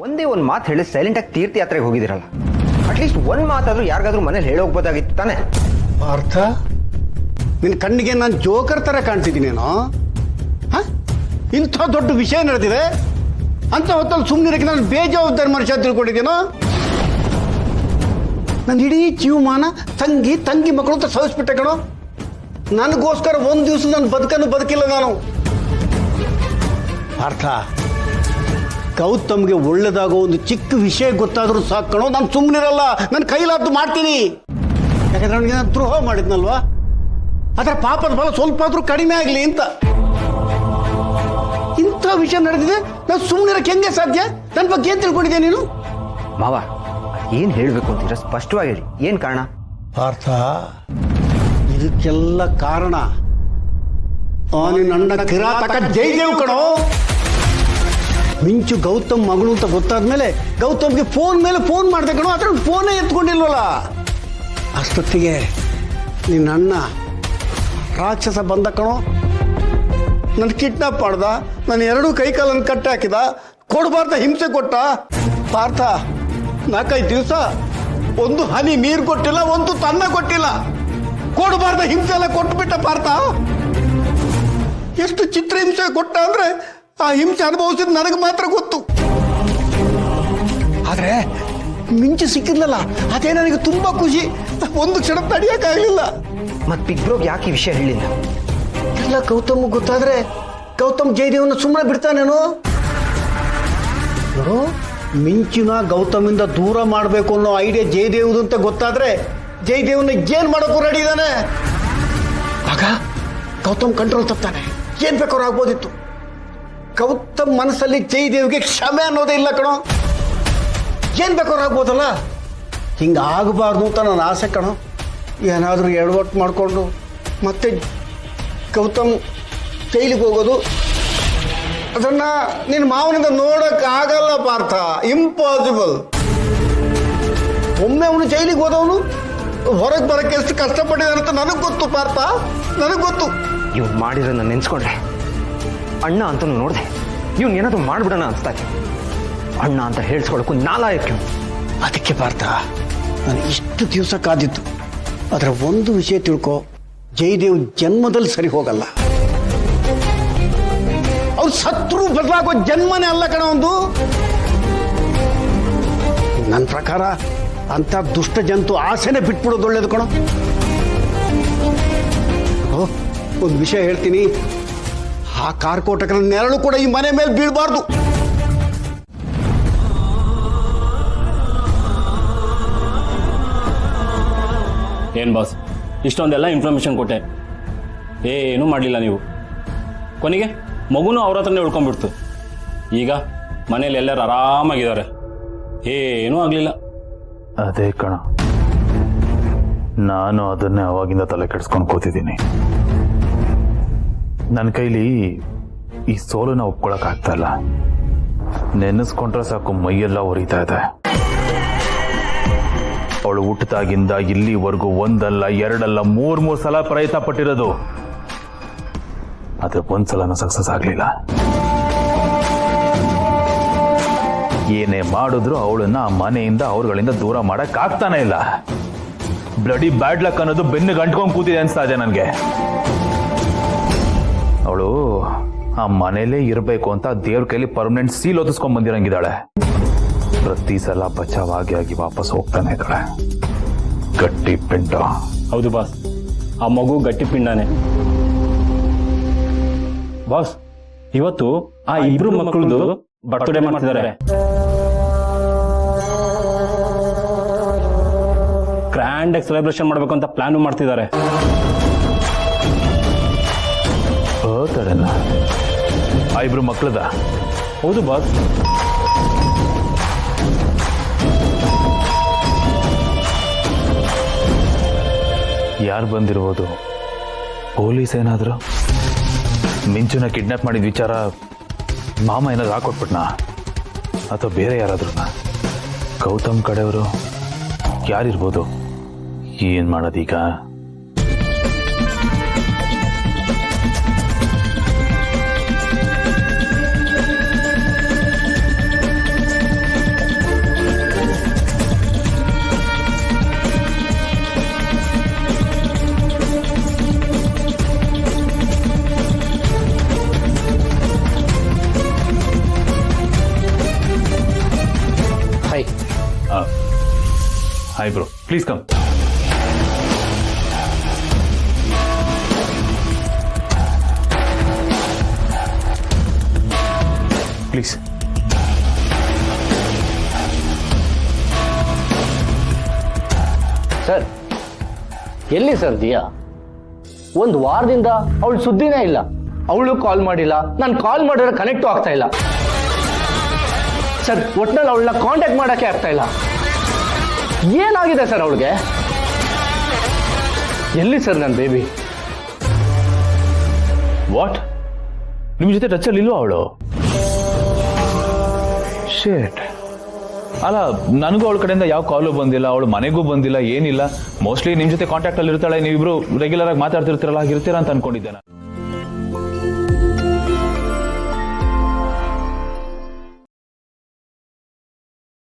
ಒಂದೇ ಒಂದು ಮಾತು ಹೇಳಿ ಸೈಲೆಂಟಾಗಿ ತೀರ್ಥಯಾತ್ರೆಗೆ ಹೋಗಿದ್ದೀರಲ್ಲ, ಅಟ್ಲೀಸ್ಟ್ ಒಂದು ಮಾತಾದರೂ ಯಾರಿಗಾದ್ರೂ ಮನೇಲಿ ಹೇಳೋಗ್ಬೋದಾಗಿತ್ತು ತಾನೆ. ಅರ್ಥ ನಿನ್ನ ಕಣ್ಣಿಗೆ ನಾನು ಜೋಕರ್ ಥರ ಕಾಣ್ತಿದ್ದೀನೇನೋ? ಇಂಥ ದೊಡ್ಡ ವಿಷಯ ನಡೆದಿದೆ ಅಂತ ಹೊತ್ತಲ್ಲಿ ಸುಮ್ಮನಿರಕ್ಕೆ ನಾನು ಬೇಜವಾಬ್ದಾರಿ ಮನುಷ್ಯ ತಿಳ್ಕೊಂಡಿದ್ದೀನೋ? ನನ್ನ ಇಡೀ ಜೀವಮಾನ ತಂಗಿ ಮಕ್ಕಳು ಅಂತ ಸಹಿಸ್ಬಿಟ್ಟೆ ಕಣೋ. ನನಗೋಸ್ಕರ ಒಂದು ದಿವಸ ನನ್ನ ಬದುಕನ್ನು ಬದುಕಿಲ್ಲ ನಾನು. ಅರ್ಥ ಗೌತಮ್ಗೆ ಒಳ್ಳೇದಾಗೋ ಒಂದು ಚಿಕ್ಕ ವಿಷಯ ಗೊತ್ತಾದರೂ ಸಾಕು ಕಣೋ, ನಾನು ಸುಮ್ಮನಿರಲ್ಲ, ನನ್ನ ಕೈಲಾದ್ದು ಮಾಡ್ತೀನಿ. ಯಾಕಂದ್ರೆ ನನಗೆ ನಾನು ದ್ರೋಹ ಮಾಡಿದ್ನಲ್ವಾ, ಅದರ ಪಾಪದ ಫಲ ಸ್ವಲ್ಪ ಆದರೂ ಕಡಿಮೆ ಆಗಲಿ ಅಂತ. ಇಂಥ ವಿಷಯ ನಡೆದಿದೆ, ನಾನು ಸುಮ್ಮನಿರಕ್ಕೆ ಹೆಂಗೆ ಸಾಧ್ಯ? ನನ್ನ ಬಗ್ಗೆ ಏನು ತಿಳ್ಕೊಂಡಿದ್ದೆ ನೀನು? ಮಾವ, ಏನು ಹೇಳಬೇಕು ಅಂತೀರ ಸ್ಪಷ್ಟವಾಗಿ ಹೇಳಿ, ಏನು ಕಾರಣ? ಅರ್ಥ ಇದಕ್ಕೆಲ್ಲ ಕಾರಣ ನಿನ್ನ ಅಣ್ಣ ಕಿರಾತಕ ಜಯದೇವ್ ಕಣೋ. ಮಿಂಚು ಗೌತಮ್ ಮಗಳು ಅಂತ ಗೊತ್ತಾದ್ಮೇಲೆ ಗೌತಮ್ಗೆ ಫೋನ್ ಮೇಲೆ ಫೋನ್ ಮಾಡ್ದೆ ಕಣೋ, ಅದ್ರ ಫೋನೇ ಎತ್ಕೊಂಡಿಲ್ವಲ್ಲ. ಅಷ್ಟೊತ್ತಿಗೆ ನಿನ್ನ ಅಣ್ಣ ರಾಕ್ಷಸ ಬಂದ ಕಣೋ. ನನ್ನ ಕಿಡ್ನಾಪ್ ಮಾಡ್ದ, ನನ್ನ ಎರಡೂ ಕೈಕಾಲನ್ನು ಕಟ್ಟಿ ಹಾಕಿದ, ಕೊಡಬಾರ್ದ ಹಿಂಸೆ ಕೊಟ್ಟ. ಪಾರ್ಥ 4-5 ದಿವಸ ಒಂದು ಹನಿ ನೀರು ಕೊಟ್ಟಿಲ್ಲ, ಒಂದು ತನ್ನ ಕೊಟ್ಟಿಲ್ಲ, ಕೊಡಬಾರ್ದ ಹಿಂಸೆ ಎಲ್ಲ ಕೊಟ್ಬಿಟ್ಟ ಪಾರ್ಥ. ಎಷ್ಟು ಚಿತ್ರ ಹಿಂಸೆ ಕೊಟ್ಟ ಅಂದ್ರೆ ಆ ಹಿಂಸೆ ಅನುಭವಿಸಿದ ನನಗೆ ಮಾತ್ರ ಗೊತ್ತು. ಆದ್ರೆ ಮಿಂಚು ಸಿಕ್ಕಿದ್ಲಲ್ಲ, ಅದೇ ನನಗೆ ತುಂಬಾ ಖುಷಿ. ಒಂದು ಕ್ಷಣ ತಡೆಯಕ್ಕಾಗಲಿಲ್ಲ. ಮತ್ತೆ ಬಿಗ್ ಬ್ರೋಗ್ ಯಾಕೆ ಈ ವಿಷಯ ಹೇಳಿಲ್ಲ? ಎಲ್ಲ ಗೌತಮ್ ಗೊತ್ತಾದ್ರೆ ಗೌತಮ್ ಜಯದೇವನ ಸುಮ್ಮನೆ ಬಿಡ್ತಾನೇನು? ನೋಡು, ಮಿಂಚಿನ ಗೌತಮಿಂದ ದೂರ ಮಾಡಬೇಕು ಅನ್ನೋ ಐಡಿಯಾ ಜಯದೇವ್ದು ಅಂತ ಗೊತ್ತಾದ್ರೆ ಜಯದೇವನ ಏನ್ ಮಾಡೋಕ್ಕೂ ರೆಡಿ ಇದ್ದಾನೆ. ಆಗ ಗೌತಮ್ ಕಂಟ್ರೋಲ್ ತಪ್ತಾನೆ, ಏನ್ ಬೇಕಾದ್ರೂ ಆಗ್ಬೋದಿತ್ತು. ಗೌತಮ್ ಮನಸ್ಸಲ್ಲಿ ಜಯದೇವ್ಗೆ ಕ್ಷಮೆ ಅನ್ನೋದೇ ಇಲ್ಲ ಕಣೋ. ಏನ್ ಬೇಕಾದ್ರೂ ಆಗ್ಬೋದಲ್ಲ, ಹಿಂಗ ಆಗಬಾರ್ದು ಅಂತ ನನ್ನ ಆಸೆ ಕಣೋ. ಏನಾದರೂ ಎಡವಟ್ಟು ಮಾಡಿಕೊಂಡು ಮತ್ತೆ ಗೌತಮ್ ಜೈಲಿಗೆ ಹೋಗೋದು, ಅದನ್ನ ನಿನ್ನ ಮಾವನಿಂದ ನೋಡಕ್ ಆಗಲ್ಲ ಪಾರ್ಥ, ಇಂಪಾಸಿಬಲ್. ಒಮ್ಮೆ ಅವನು ಜೈಲಿಗೆ ಹೋದವನು ಹೊರಗೆ ಬರಕ್ಕೆ ಎಷ್ಟು ಕಷ್ಟಪಟ್ಟಿದ್ದಾನೆ ಅಂತ ನನಗೆ ಗೊತ್ತು ಪಾರ್ಥ, ನನಗೆ ಗೊತ್ತು. ಇವ್ನು ಮಾಡಿರೋದನ್ನ ನೆನ್ಸ್ಕೊಂಡ್ರೆ ಅಣ್ಣ ಅಂತ ನೋಡಿದೆ, ಇವ್ನು ಏನಾದ್ರು ಮಾಡ್ಬಿಡೋಣ ಅನ್ಸ್ತಾ ಇತ್ತು. ಅಣ್ಣ ಅಂತ ಹೇಳ್ಸ್ಕೊಳಕ್ಕೂ ನಾಲಾಯಕ್ಕೆ. ಅದಕ್ಕೆ ಪಾರ್ಥ ನಾನು ಇಷ್ಟು ದಿವಸ ಕಾದಿತ್ತು. ಅದರ ಒಂದು ವಿಷಯ ತಿಳ್ಕೊ, ಜಯದೇವ್ ಜನ್ಮದಲ್ಲಿ ಸರಿ ಹೋಗಲ್ಲ. ಅವ್ರು ಸತ್ರು ಬದಲಾಗೋ ಜನ್ಮನೇ ಅಲ್ಲ ಕಣ ಒಂದು. ನನ್ನ ಪ್ರಕಾರ ಅಂತ ದುಷ್ಟ ಜಂತು ಆಸೆನೆ ಬಿಟ್ಬಿಡೋದು ಒಳ್ಳೇದು ಕಣೋ. ಒಂದು ವಿಷಯ ಹೇಳ್ತೀನಿ, ಆ ಕಾರ್ಕೋಟಕನ ನೆರಳು ಕೂಡ ಈ ಮನೆ ಮೇಲೆ ಬೀಳಬಾರ್ದು. ಏನ್ ಬಾಸ್, ಇಷ್ಟೊಂದೆಲ್ಲ ಇನ್ಫಾರ್ಮೇಶನ್ ಕೊಟ್ಟೆ, ಏನೂ ಮಾಡಲಿಲ್ಲ ನೀವು. ಕೊನೆಗೆ ಮಗುನೂ ಅವ್ರ ಹತ್ರನೇ ಉಳ್ಕೊಂಡ್ಬಿಡ್ತು. ಈಗ ಮನೇಲಿ ಎಲ್ಲರೂ ಆರಾಮಾಗಿದ್ದಾರೆ, ಏನೂ ಆಗಲಿಲ್ಲ. ಅದೇ ಕಣ, ನಾನು ಅದನ್ನೇ ಅವಾಗಿಂದ ತಲೆ ಕೆಡಿಸ್ಕೊಂಡು ಕೂತಿದ್ದೀನಿ. ನನ್ನ ಕೈಲಿ ಈ ಸೋಲನ್ನ ಒಪ್ಕೊಳಕ್ ಆಗ್ತಾ ಇಲ್ಲ. ನೆನೆಸ್ಕೊಂಡ್ರೆ ಸಾಕು ಮೈಯೆಲ್ಲ ಉರಿತಾ ಇದೆ. ಅವಳು ಹುಟ್ಟಿದಾಗಿಂದ ಇಲ್ಲಿವರೆಗೂ ಒಂದಲ್ಲ ಎರಡಲ್ಲ ಮೂರ್ ಸಲ ಪ್ರಯತ್ನ ಪಟ್ಟಿರೋದು, ಆದ್ರೆ ಒಂದ್ಸಲನೂ ಸಕ್ಸಸ್ ಆಗ್ಲಿಲ್ಲ. ಏನೇ ಮಾಡಿದ್ರು ಅವಳನ್ನ ಆ ಮನೆಯಿಂದ ಅವ್ರಗಳಿಂದ ದೂರ ಮಾಡಕ್ ಆಗ್ತಾನೆ ಇಲ್ಲ. ಬ್ಲಡಿ ಬ್ಯಾಡ್ ಲಕ್ ಅನ್ನೋದು ಬೆನ್ನು ಗಂಟ್ಕೊಂಡ್ ಕೂತಿದೆ ಅನ್ಸ್ತಾ ಇದೆ ನನಗೆ. ಅವಳು ಆ ಮನೇಲೇ ಇರಬೇಕು ಅಂತ ದೇವ್ರ ಕೈಲಿ ಪರ್ಮನೆಂಟ್ ಸೀಲ್ ಒತ್ತಿಸ್ಕೊಂಡ್ ಬಂದಿರಂಗಿದ್ದಾಳೆ. ಪ್ರತಿ ಸಲ ಬಚಾವಾಗಿ ಆಗಿ ವಾಪಸ್ ಹೋಗ್ತಾನೆ ಇದ್ದಾಳೆ. ಗಟ್ಟಿ ಪಿಂಡ. ಹೌದು ಬಾಸ್, ಆ ಮಗು ಗಟ್ಟಿ ಪಿಂಡಾನೆ. ಬಾಸ್, ಇವತ್ತು ಆ ಇಬ್ರು ಮಕ್ಕಳದು ಬರ್ತ್ಡೇ ಮಾಡ್ತಿದ್ದಾರೆ. ಗ್ರ್ಯಾಂಡ್ ಆಗಿ ಸೆಲೆಬ್ರೇಷನ್ ಮಾಡ್ಬೇಕು ಅಂತ ಪ್ಲಾನ್ ಮಾಡ್ತಿದ್ದಾರೆ. ಆ ಇಬ್ರು ಮಕ್ಕಳದ? ಹೌದು ಬಾಸ್. ಯಾರು ಬಂದಿರ್ಬೋದು? ಪೊಲೀಸ್ ಏನಾದ್ರು? ಮಿಂಚುನ ಕಿಡ್ನಾಪ್ ಮಾಡಿದ ವಿಚಾರ ಮಾಮ ಏನಾದ್ರು ಹಾಕೊಟ್ಬಿಟ್ನಾ, ಅಥವಾ ಬೇರೆ ಯಾರಾದ್ರೂ? ಗೌತಮ್ ಕಡೆಯವರು ಯಾರಿರ್ಬೋದು? ಏನ್ ಮಾಡೋದೀಗ? Hi bro, please come. Please. Sir, ಎಲ್ಲಿ ಸರ್ ದಿಯಾ? ಒಂದು ವಾರದಿಂದ ಅವಳು ಸುದ್ದಿನೇ ಇಲ್ಲ. ಅವಳು ಕಾಲ್ ಮಾಡಿಲ್ಲ, ನಾನು ಕಾಲ್ ಮಾಡಿದ್ರೆ ಕನೆಕ್ಟು ಆಗ್ತಾ ಇಲ್ಲ ಸರ್. ಒಟ್ನಲ್ಲಿ ಅವಳನ್ನ ಕಾಂಟ್ಯಾಕ್ಟ್ ಮಾಡೋಕ್ಕೆ ಆಗ್ತಾ ಇಲ್ಲ. ಏನಾಗಿದೆ ಸರ್ ಅವಳಿಗೆ? ಎಲ್ಲಿ ಸರ್ ನನ್ನ ಬೇಬಿ? ವಾಟ್? ನಿಮ್ ಜೊತೆ ಟಚ್ ಅಲ್ಲಿ ಇಲ್ವಾ ಅವಳು? ಶೇಟ್. ಅಲ್ಲ, ನನಗೂ ಅವಳ ಕಡೆಯಿಂದ ಯಾವ ಕಾಲು ಬಂದಿಲ್ಲ, ಅವಳು ಮನೆಗೂ ಬಂದಿಲ್ಲ, ಏನಿಲ್ಲ. ಮೋಸ್ಟ್ಲಿ ನಿಮ್ ಜೊತೆ ಕಾಂಟ್ಯಾಕ್ಟ್ ಅಲ್ಲಿ ಇರ್ತಾಳೆ, ನೀವಿಬ್ರು ರೆಗ್ಯುಲರ್ ಆಗಿ ಮಾತಾಡ್ತಿರ್ತೀರಲ್ಲ, ಹಾಗಿರ್ತೀರಾ ಅಂತ ಅನ್ಕೊಂಡಿದ್ದೆ ನಾನು.